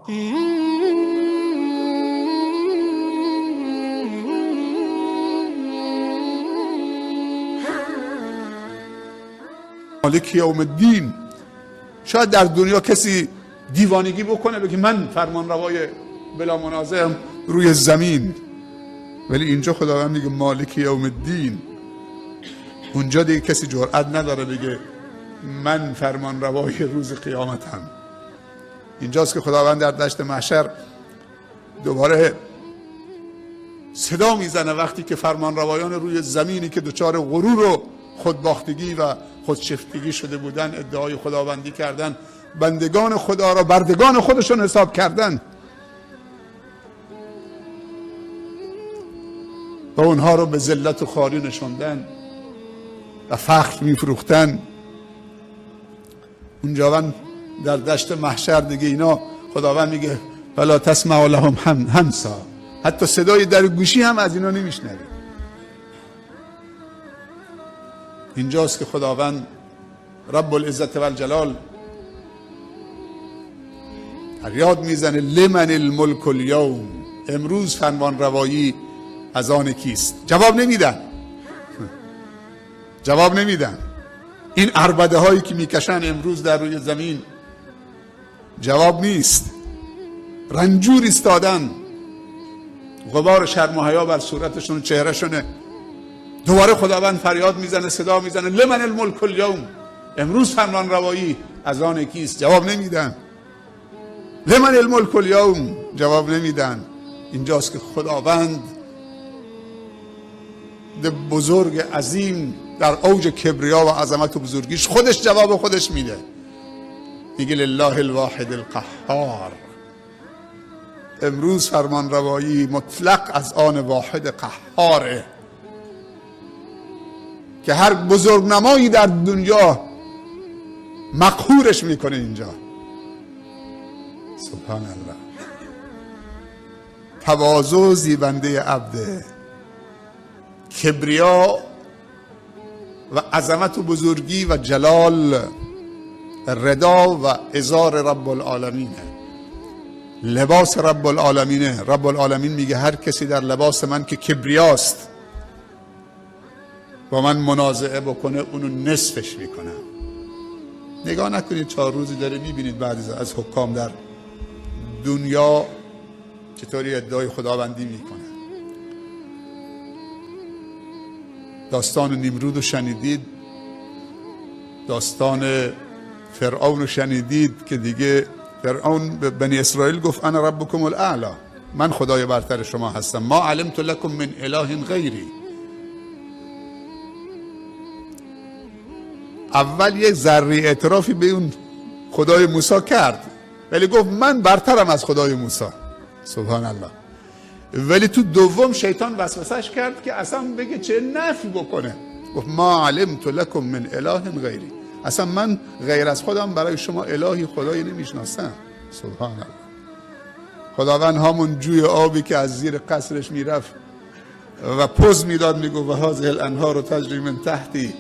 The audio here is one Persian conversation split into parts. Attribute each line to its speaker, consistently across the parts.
Speaker 1: مالک یوم الدین. شاید در دنیا کسی دیوانگی بکنه بگه من فرمان روای بلا منازعم روی زمین، ولی اینجا خداوند میگه مالک یوم الدین. اونجا دیگه کسی جرئت نداره بگه من فرمان روای روز قیامتم. اینجاست که خداوند در دشت محشر دوباره صدا میزنه وقتی که فرمان روایان روی زمینی که دچار غرور و خودباختگی و خودشیفتگی شده بودن ادعای خداوندی کردن، بندگان خدا را بردگان خودشون حساب کردن و اونها رو به ذلت و خواری نشوندن و فخر میفروختن. اونجا در دشت محشر دیگه اینا خداوند میگه فلا تسمع لهم همسا، حتی صدای در گوشی هم از اینا نمیشنوی. اینجاست که خداوند رب العزت و الجلال فریاد میزنه لمن الملک الیوم، امروز فرمان روایی از آن کیست؟ جواب نمیدن. جواب نمیدن. این عربده هایی که میکشن امروز در روی زمین جواب نیست. رنجور ایستادن، غبار شرم و حیا بر صورتشون و چهرهشونه. دوباره خداوند فریاد میزنه، صدا میزنه لمن الملک الیوم، امروز فرمان روایی از آن کیست؟ جواب نمیدن. لمن الملک الیوم، جواب نمیدن. اینجاست که خداوند بزرگ عظیم در اوج کبریا و عظمت و بزرگیش خودش جواب خودش میده، میگه لله الواحد القهار، امروز فرمان روایی مطلق از آن واحد قهاره که هر بزرگنمایی در دنیا مقهورش میکنه. اینجا سبحان الله، تواضع زیبنده عبده، کبریا و عظمت و بزرگی و جلال رضا و ازار رب العالمینه، لباس رب العالمینه. رب العالمین میگه هر کسی در لباس من که کبریاست با من منازعه بکنه اونو نصفش میکنم. نگاه نکنید 4 روزی داره میبینید بعد از حکام در دنیا چطوری ادعای خداوندی میکنه. داستان نمرود رو شنیدید، داستان فرعون رو شنیدید که دیگه فرعون به بنی اسرائیل گفت انا ربکم الاعلی، من خدای برتر شما هستم، ما علمت لکم من اله غیری. اول یک ذره اعترافی به اون خدای موسی کرد، ولی گفت من برترم از خدای موسی. سبحان الله. ولی تو دوم شیطان وسوسش کرد که اصلا بگه چه نفی بکنه، گفت ما علمت لکم من اله غیری، اصلا من غیر از خودم برای شما الهی خدایی نمیشناسم. سبحان الله. خداوند همون جوی آبی که از زیر قصرش میرفت و پوز میداد میگو و هذه الانهار تجری من تحتی،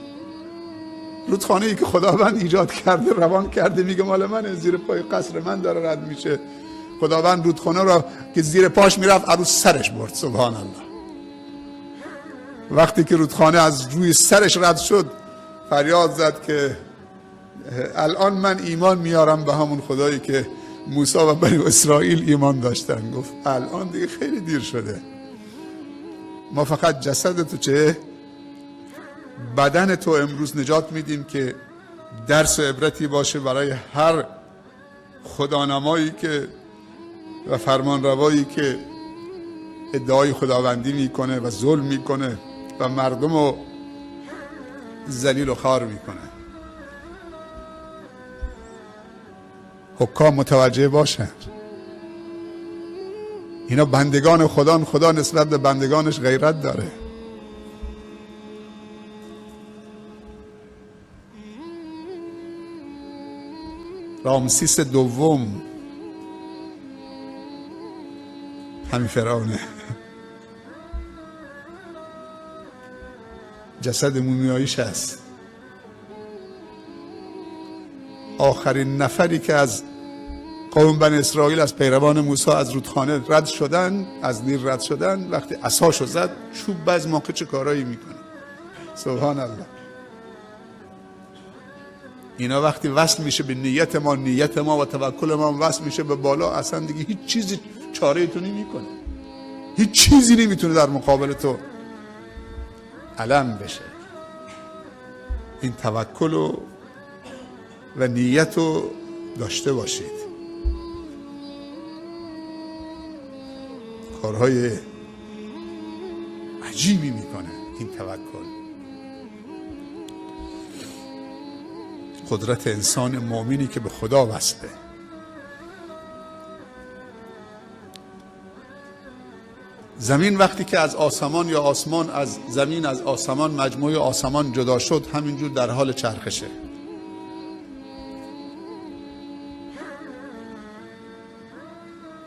Speaker 1: رودخانه ای که خداوند ایجاد کرده روان کرده، میگه مال من، زیر پای قصر من داره رد میشه. خداوند رودخانه را که زیر پاش میرفت عروس سرش برد. سبحان الله. وقتی که رودخانه از روی سرش رد شد فریاد زد که الان من ایمان میارم به همون خدایی که موسی و بنی اسرائیل ایمان داشتن. گفت الان دیگه خیلی دیر شده، ما فقط جسد تو چه بدن تو امروز نجات میدیم که درس و عبرتی باشه برای هر خدانمایی که و فرمان روایی که ادعای خداوندی میکنه و ظلم میکنه و مردم رو ذلیل و خوار میکنه. حکام متوجه باشند اینا بندگان خدا، خدا نسبت به بندگانش غیرت داره. رامسیس دوم همین فرعونه، جسد مومیاییش هست. آخرین نفری که از قوم بنی اسرائیل از پیروان موسی از رودخانه رد شدن، از نیل رد شدن، وقتی عصاشو زد چوب بعض موقع چه کارایی میکنه. سبحان الله. اینا وقتی وصل میشه به نیت ما و توکل ما وصل میشه به بالا، اصلا دیگه هیچ چیزی چاره تو نمیکنه، هیچ چیزی نمیتونه در مقابل تو علم بشه. این توکل و نیت رو داشته باشید. کارهای عجیبی میکنه این توکل. قدرت انسان مؤمنی که به خدا وصله. زمین وقتی که از آسمان یا آسمان از زمین، از آسمان، مجموعه آسمان جدا شد، همینجور در حال چرخشه.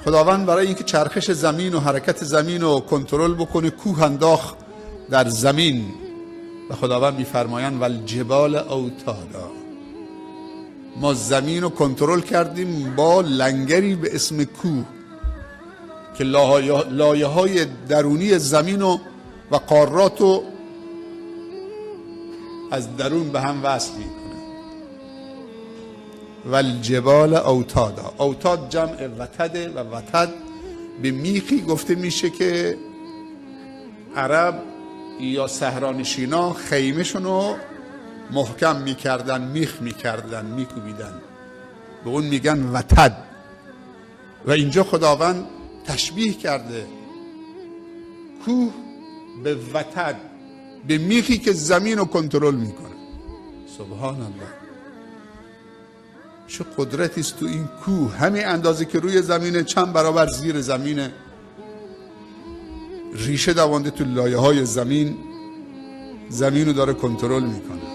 Speaker 1: خداوند برای اینکه چرخش زمین و حرکت زمین رو کنترل بکنه کوه انداخت در زمین و خداوند میفرمایند والجبال اوتادا. ما زمین رو کنترل کردیم با لنگری به اسم کوه که لایه های درونی زمین و قارات رو از درون به هم وصل میکنه. والجبال اوتادا. اوتاد جمع وتده و وتد به میخی گفته میشه که عرب یا صحرانشینا خیمه‌شون رو محکم میکردن، میخ میکردن، میکوبیدن، به اون میگن وتد. و اینجا خداوند تشبیه کرده کوه به وتد، به میخی که زمین رو کنترل میکنه. سبحان الله. چه قدرتی است تو این کوه. همین اندازه که روی زمینه چند برابر زیر زمینه. ریشه دوانده تو لایه های زمین رو داره کنترل میکنه.